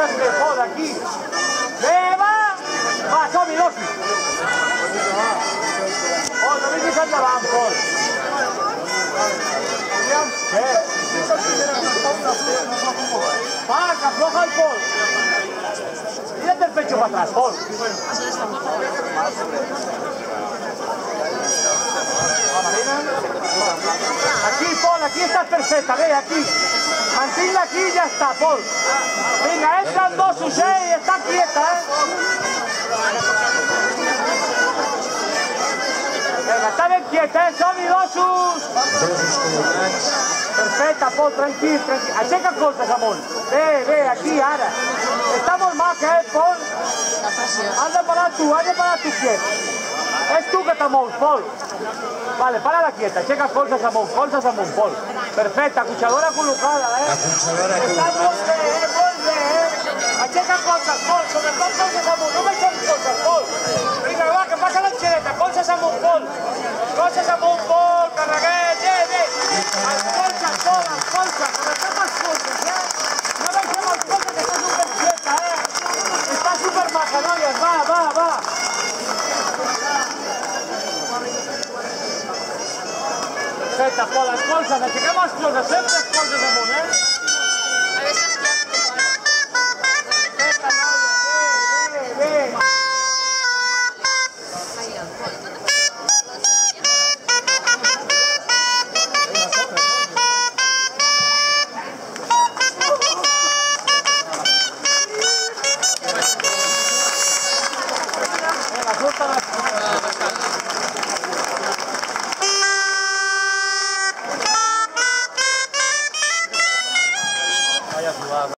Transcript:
colzas que Pol, aquí. Bé, va! Va, som-hi, Loki. Pol, no vinguis endavant, Pol. Què? Va, que afloja el Pol. Tírate el pecho para atrás, Pol. Aquí, Pol, aquí estás perfecta, ve, aquí. Manténla aquí y ya está, Pol. Venga, entran dos, Usei, está quieta, Venga, està ben quieta, som-hi, Dosus. Perfecte, Pol, tranquil, tranquil. Aixeca colzes amunt. Bé, aquí, ara. Està molt maca, Pol? Has de parar tu quiet. És tu que te mous, Pol. Vale, para-la quieta, aixeca colzes amunt, Pol. Perfecte, acotxadora col·locada, Acotxadora Està molt bé, molt bé, Aixeca colzes, Pol, sobretot colzes amunt, no baixem colzes, Pol. Vinga, va, que passa l'enxereta, colzes amunt, Pol. Colzes amunt, Pol, carreguet, bé. Els colzes, Pol, els colzes, sobretot els colzes, No baixem els colzes, que està superquieta, Està supermaca, noies, va. Perfecte, Pol, els colzes, aixequem els colzes, sempre els colzes amunt,